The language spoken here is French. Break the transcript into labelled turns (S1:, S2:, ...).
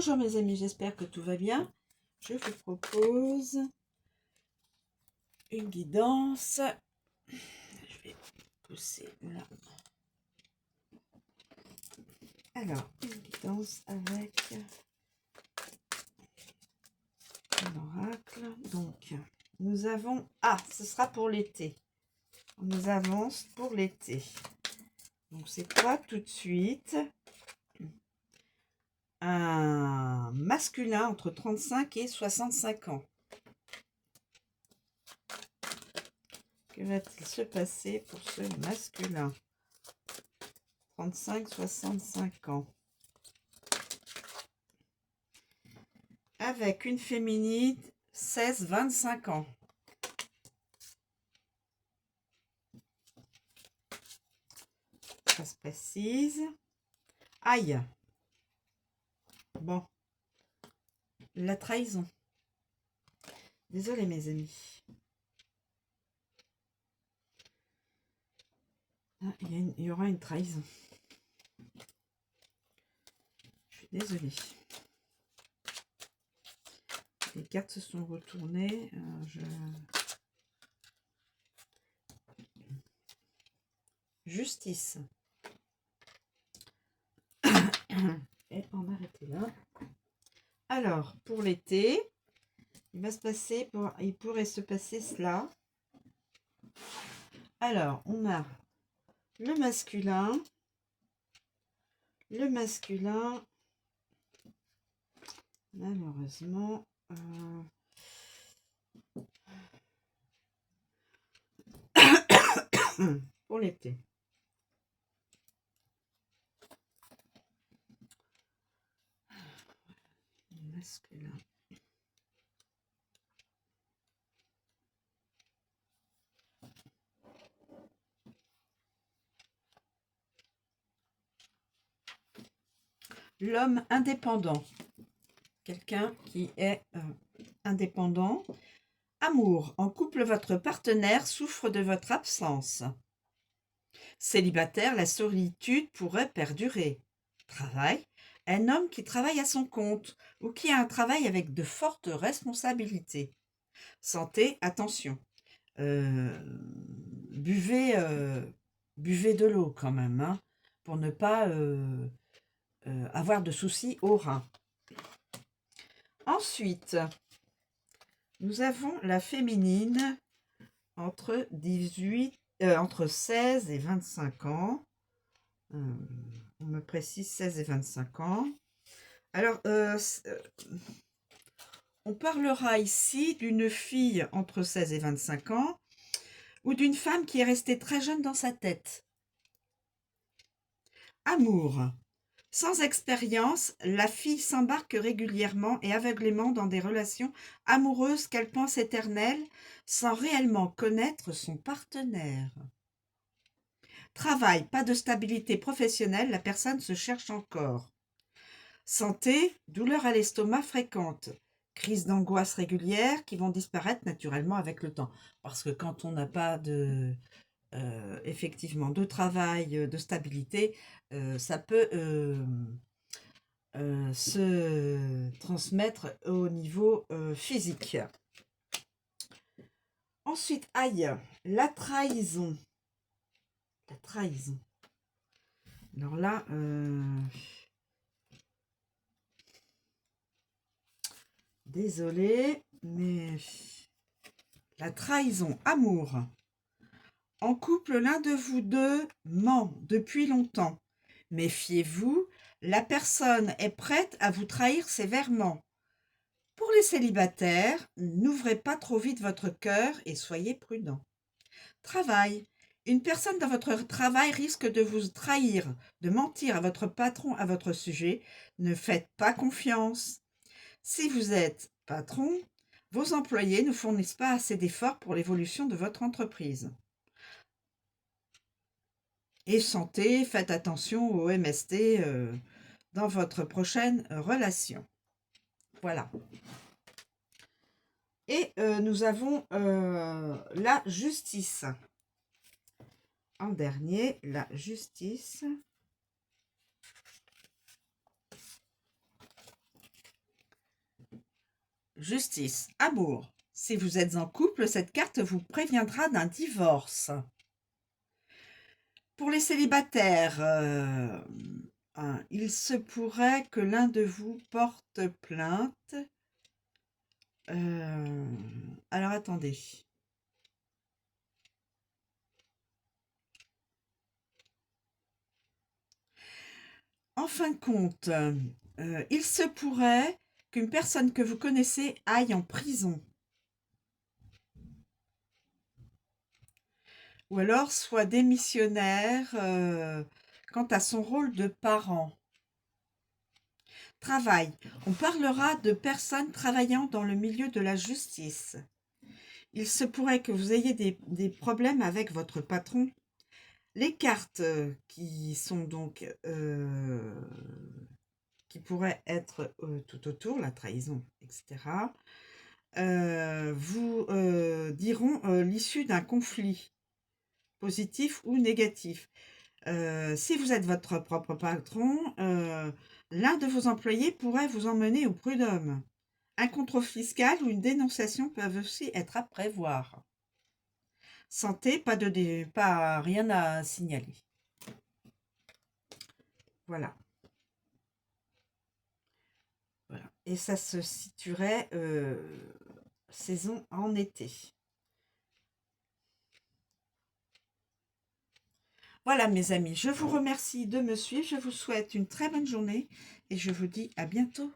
S1: Bonjour mes amis, j'espère que tout va bien. Je vous propose une guidance. Je vais pousser là. Alors, une guidance avec un oracle. Donc, nous avons... Ah, ce sera pour l'été. On nous avance pour l'été. Donc, c'est quoi tout de suite? Un masculin entre 35 et 65 ans. Que va-t-il se passer pour ce masculin? 35-65 ans. Avec une féminine 16-25 ans. Ça se précise. Aïe. Bon. La trahison. Désolée mes amis. Ah, il y aura une trahison. Je suis désolée. Les cartes se sont retournées. Justice. Et on va arrêter là. Alors, pour l'été, il pourrait se passer cela. Alors, on a le masculin. Le masculin, malheureusement, pour l'été. Masculin. L'homme indépendant. Quelqu'un qui est indépendant. Amour. En couple, votre partenaire souffre de votre absence. Célibataire, la solitude pourrait perdurer. Travail. Un homme qui travaille à son compte ou qui a un travail avec de fortes responsabilités. Santé, attention. Buvez de l'eau quand même, hein, pour ne pas avoir de soucis au rein. Ensuite, nous avons la féminine entre 16 et 25 ans. On me précise 16 et 25 ans. Alors, on parlera ici d'une fille entre 16 et 25 ans ou d'une femme qui est restée très jeune dans sa tête. Amour. Sans expérience, la fille s'embarque régulièrement et aveuglément dans des relations amoureuses qu'elle pense éternelles sans réellement connaître son partenaire. Travail, pas de stabilité professionnelle, la personne se cherche encore. Santé, douleurs à l'estomac fréquentes, crises d'angoisse régulières qui vont disparaître naturellement avec le temps. Parce que quand on n'a pas effectivement de travail, de stabilité, ça peut se transmettre au niveau physique. Ensuite, aïe, la trahison. La trahison. Alors là, désolée, mais la trahison, amour. En couple, l'un de vous deux ment depuis longtemps. Méfiez-vous, la personne est prête à vous trahir sévèrement. Pour les célibataires, n'ouvrez pas trop vite votre cœur et soyez prudents. Travail. Une personne dans votre travail risque de vous trahir, de mentir à votre patron à votre sujet. Ne faites pas confiance. Si vous êtes patron, vos employés ne fournissent pas assez d'efforts pour l'évolution de votre entreprise. Et santé, faites attention au MST dans votre prochaine relation. Voilà. Et nous avons la justice. En dernier, la justice. Justice, amour. Si vous êtes en couple, cette carte vous préviendra d'un divorce. Pour les célibataires, il se pourrait que l'un de vous porte plainte. Alors attendez. En fin de compte, il se pourrait qu'une personne que vous connaissez aille en prison. Ou alors soit démissionnaire quant à son rôle de parent. Travail. On parlera de personnes travaillant dans le milieu de la justice. Il se pourrait que vous ayez des problèmes avec votre patron. Les cartes qui sont donc qui pourraient être tout autour, la trahison, etc., vous diront l'issue d'un conflit, positif ou négatif. Si vous êtes votre propre patron, l'un de vos employés pourrait vous emmener au prud'homme. Un contrôle fiscal ou une dénonciation peuvent aussi être à prévoir. Santé, pas rien à signaler. Voilà. Voilà. Et ça se situerait saison en été. Voilà mes amis, je vous remercie de me suivre, je vous souhaite une très bonne journée et je vous dis à bientôt.